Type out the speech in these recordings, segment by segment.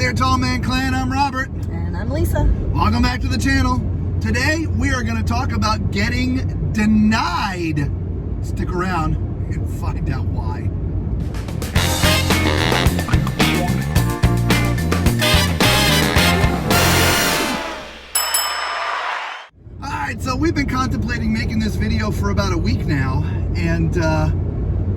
there, Tall Man Clan. I'm Robert. And I'm Lisa. Welcome back to the channel. Today, we are going to talk about getting denied. Stick around and find out why. Alright, so we've been contemplating making this video for about a week now, and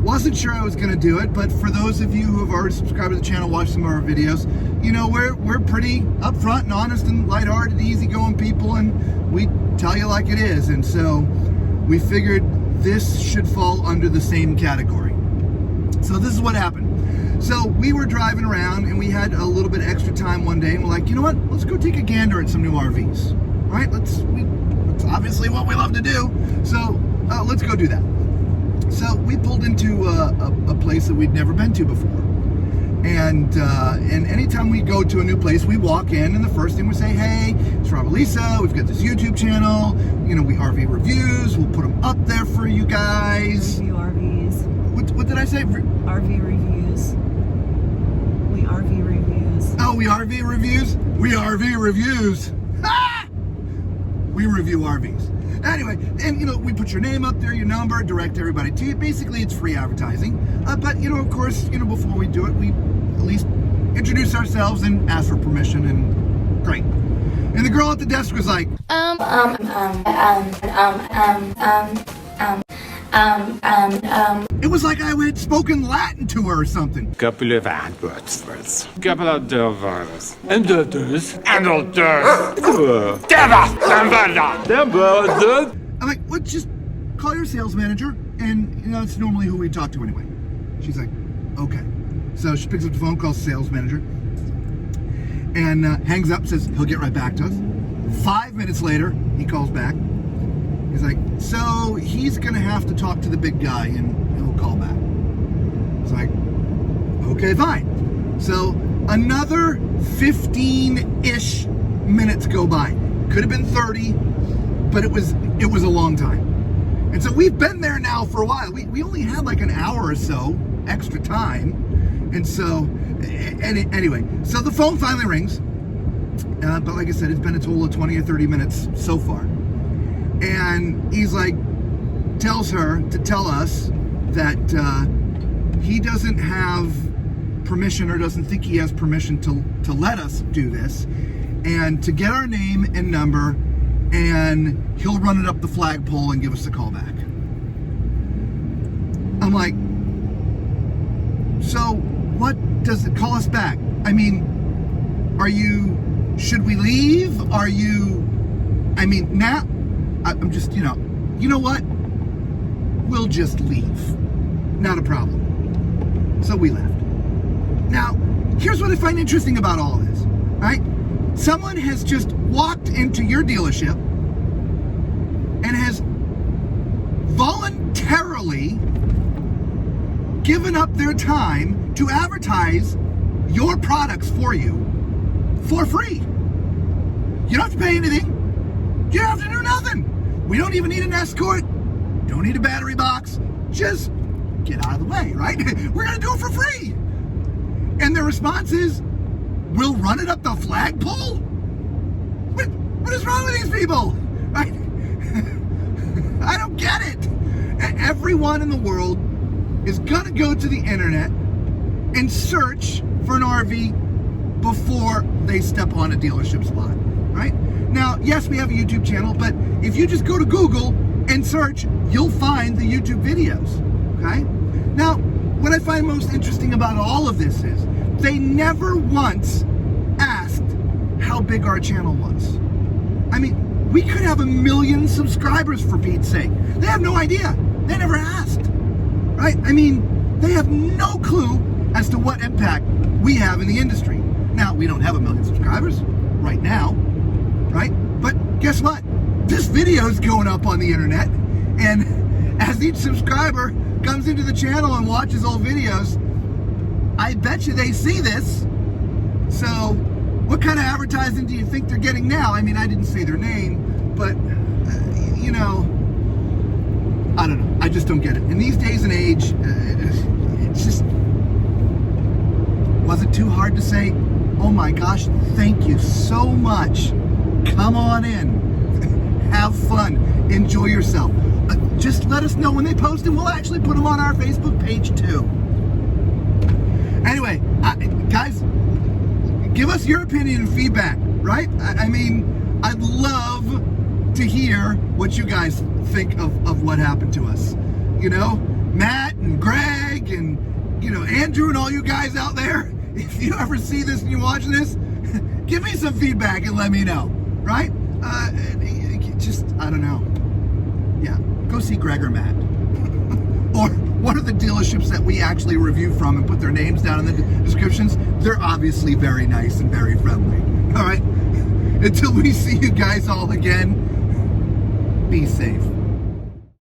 wasn't sure I was going to do it, but for those of you who have already subscribed to the channel, watched some of our videos, you know, we're pretty upfront and honest and lighthearted, easygoing people, and we tell you like it is, and so we figured this should fall under the same category. So this is what happened. So we were driving around and we had a little bit extra time one day, and we're like, you know what, let's go take a gander at some new RVs. All right, it's obviously what we love to do, so let's go do that. So we pulled into a place that we'd never been to before, and anytime we go to a new place, we walk in, and the first thing we say, hey, it's Robert, Lisa, we've got this YouTube channel, you know, we RV reviews, we'll put them up there for you guys. Review RVs. What did I say? RV reviews. We RV reviews. Oh, we RV reviews? We RV reviews. Ah! We review RVs. Anyway, and you know, we put your name up there, your number, direct everybody to you. Basically, it's free advertising. But you know, of course, you know, before we do it, we at least introduce ourselves and ask for permission, and great. And the girl at the desk was like, It was like I had spoken Latin to her or something. Couple of adverts first. Couple of dollars. And others. And others. I'm like, what? Just call your sales manager, and you know, it's normally who we talk to anyway. She's like, okay. So she picks up the phone, calls the sales manager, and hangs up, says he'll get right back to us. 5 minutes later, he calls back. He's like, so he's gonna have to talk to the big guy, and he'll call back. It's like, okay, fine. So another 15-ish minutes go by. Could have been 30, but it was a long time. And so we've been there now for a while. We only had like an hour or so extra time. And so, anyway, so the phone finally rings. But like I said, it's been a total of 20 or 30 minutes so far. And he's like, tells her to tell us that he doesn't have permission, or doesn't think he has permission to let us do this, and to get our name and number, and he'll run it up the flagpole and give us a call back. I'm like, so what does it call us back? I mean, should we leave? Now, I'm just, you know what? We'll just leave. Not a problem. So we left. Now, here's what I find interesting about all of this, right? Someone has just walked into your dealership and has voluntarily given up their time to advertise your products for you for free. You don't have to pay anything. You don't have to do nothing. We don't even need an escort. Don't need a battery box. Just get out of the way, right? We're going to do it for free. And their response is, we'll run it up the flagpole? What is wrong with these people? Right? I don't get it. Everyone in the world is going to go to the internet and search for an RV before they step on a dealership's lot, right? Now, yes, we have a YouTube channel, but if you just go to Google and search, you'll find the YouTube videos, okay? Now, what I find most interesting about all of this is they never once asked how big our channel was. I mean, we could have 1 million subscribers, for Pete's sake. They have no idea. They never asked, right? I mean, they have no clue as to what impact we have in the industry. Now, we don't have 1 million subscribers right now, right? But guess what? This video is going up on the internet, and as each subscriber comes into the channel and watches old videos, I bet you they see this. So what kind of advertising do you think they're getting now? I mean, I didn't say their name, but you know, I don't know. I just don't get it. In these days and age, it's just, was it too hard to say Oh my gosh, thank you so much. Come on in. Have fun. Enjoy yourself. Just let us know when they post and we'll actually put them on our Facebook page too. Anyway, guys, give us your opinion and feedback, right? I mean, I'd love to hear what you guys think of what happened to us. You know, Matt and Greg and, you know, Andrew and all you guys out there, if you ever see this and you're watching this, give me some feedback and let me know, right? Just, I don't know. Yeah, go see Greg or Matt. Or one of the dealerships that we actually review from and put their names down in the descriptions. They're obviously very nice and very friendly. All right? Until we see you guys all again, be safe.